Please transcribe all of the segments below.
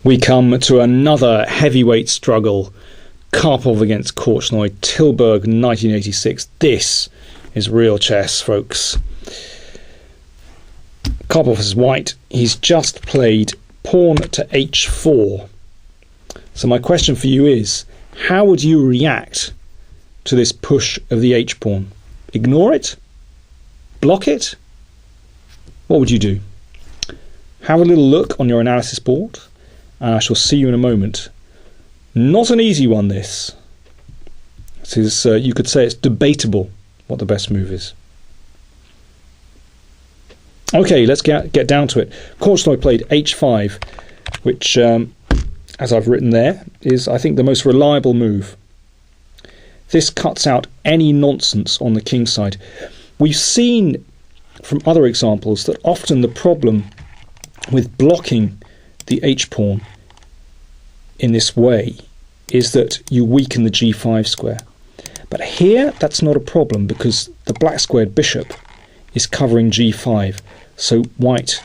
We come to another heavyweight struggle. Karpov against Korchnoi, Tilburg 1986. This is real chess, folks. Karpov is white. He's just played pawn to h4. So my question for you is, how would you react to this push of the h-pawn? Ignore it? Block it? What would you do? Have a little look on your analysis board, and I shall see you in a moment. Not an easy one, this. This is, you could say it's debatable what the best move is. Okay, let's get down to it. Korchnoi played h5, which, as I've written there, is, I think, the most reliable move. This cuts out any nonsense on the king side. We've seen from other examples that often the problem with blocking the h-pawn in this way is that you weaken the g5 square. But here that's not a problem because the black squared bishop is covering g5, so white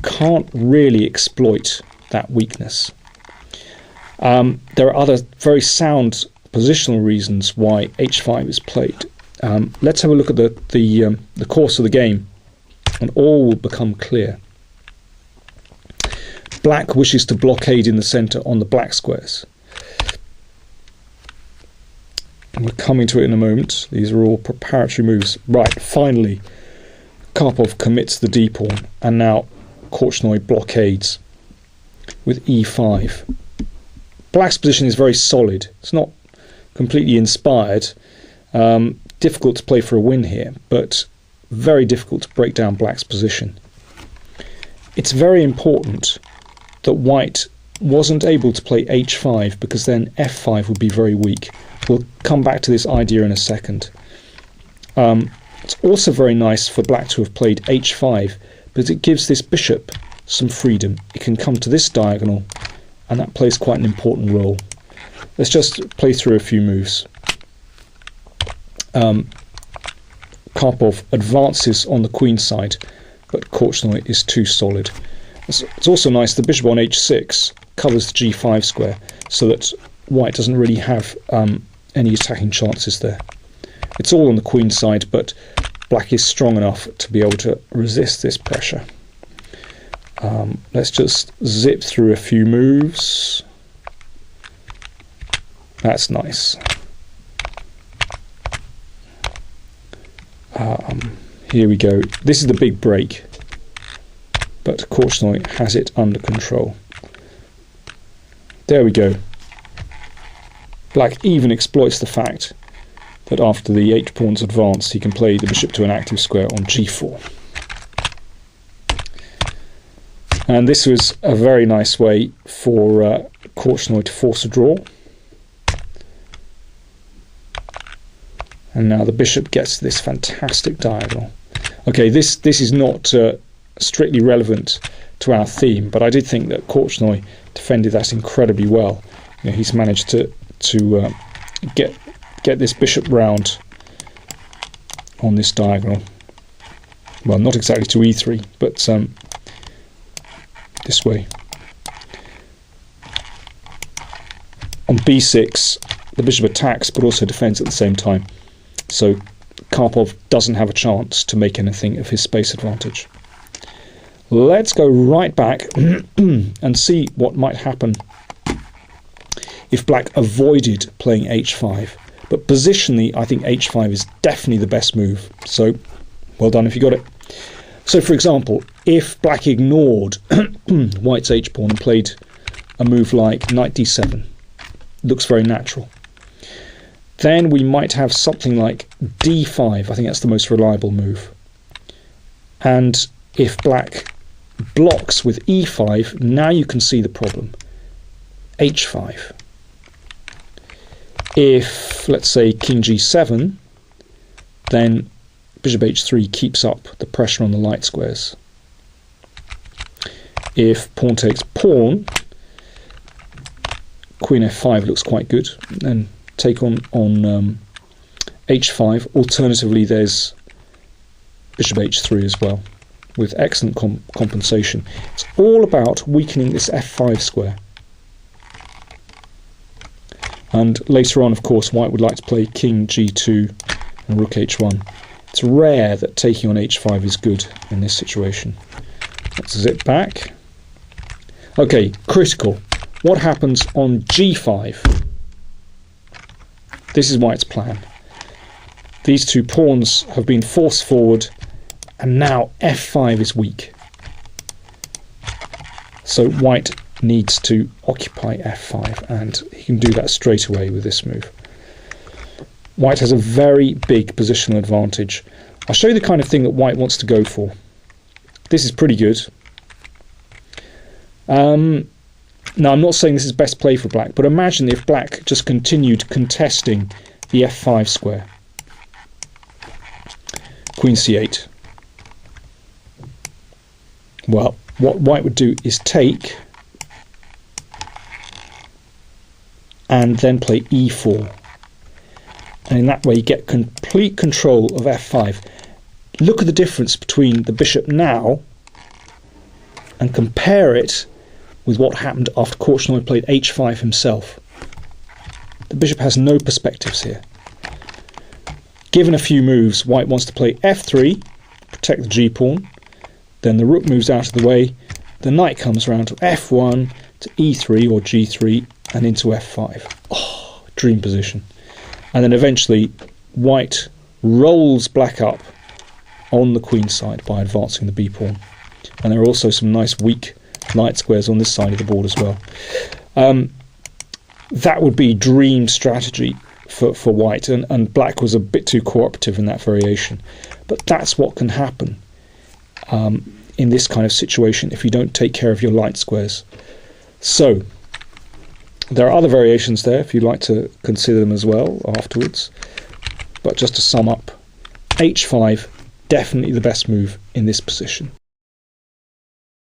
can't really exploit that weakness. There are other very sound positional reasons why h5 is played. Let's have a look at the course of the game, and all will become clear. Black wishes to blockade in the centre on the black squares. And we're coming to it in a moment. These are all preparatory moves. Right, finally, Karpov commits the d-pawn, and now Korchnoi blockades with e5. Black's position is very solid. It's not completely inspired. Difficult to play for a win here, but very difficult to break down black's position. It's very important that white wasn't able to play h5 because then f5 would be very weak. We'll come back to this idea in a second. It's also very nice for black to have played h5 because it gives this bishop some freedom. It can come to this diagonal, and that plays quite an important role. Let's just play through a few moves. Karpov advances on the queen side, but Korchnoi is too solid. It's also nice the bishop on h6 covers the g5 square, so that white doesn't really have any attacking chances there. It's all on the queen side, but black is strong enough to be able to resist this pressure. Let's just zip through a few moves. That's nice. Here we go. This is the big break, but Korchnoi has it under control. There we go. Black even exploits the fact that after the h-pawn's advance, he can play the bishop to an active square on g4. And this was a very nice way for Korchnoi to force a draw. And now the bishop gets this fantastic diagonal. Okay, this is not strictly relevant to our theme, but I did think that Korchnoi defended that incredibly well. You know, he's managed to get this bishop round on this diagonal. Well, not exactly to e3, but this way. On b6, the bishop attacks, but also defends at the same time. So Karpov doesn't have a chance to make anything of his space advantage. Let's go right back and see what might happen if black avoided playing h5. But positionally, I think h5 is definitely the best move. So well done if you got it. So for example, if black ignored white's h-pawn and played a move like knight d7, looks very natural. Then we might have something like d5. I think that's the most reliable move. And if black blocks with e5, now you can see the problem. h5. If, let's say, king g7, then bishop h3 keeps up the pressure on the light squares. If pawn takes pawn, queen f5 looks quite good. Then take on h5. Alternatively, there's bishop h3 as well. with excellent compensation. It's all about weakening this f5 square. And later on, of course, white would like to play king g2 and rook h1. It's rare that taking on h5 is good in this situation. Let's zip back. Okay, critical. What happens on g5? This is white's plan. These two pawns have been forced forward, and now f5 is weak. So white needs to occupy f5, and he can do that straight away with this move. White has a very big positional advantage. I'll show you the kind of thing that white wants to go for. This is pretty good. Now, I'm not saying this is best play for black, but imagine if black just continued contesting the f5 square. Queen c8. Well, what white would do is take and then play e4. And in that way you get complete control of f5. Look at the difference between the bishop now and compare it with what happened after Korchnoi played h5 himself. The bishop has no perspectives here. Given a few moves, white wants to play f3, protect the g-pawn, then the rook moves out of the way, the knight comes around to f1, to e3 or g3, and into f5. Oh, dream position. And then eventually white rolls black up on the queen side by advancing the b-pawn. And there are also some nice weak knight squares on this side of the board as well. That would be dream strategy for white, and black was a bit too cooperative in that variation. But that's what can happen in this kind of situation if you don't take care of your light squares. So there are other variations there if you'd like to consider them as well afterwards. But just to sum up, h5, definitely the best move in this position.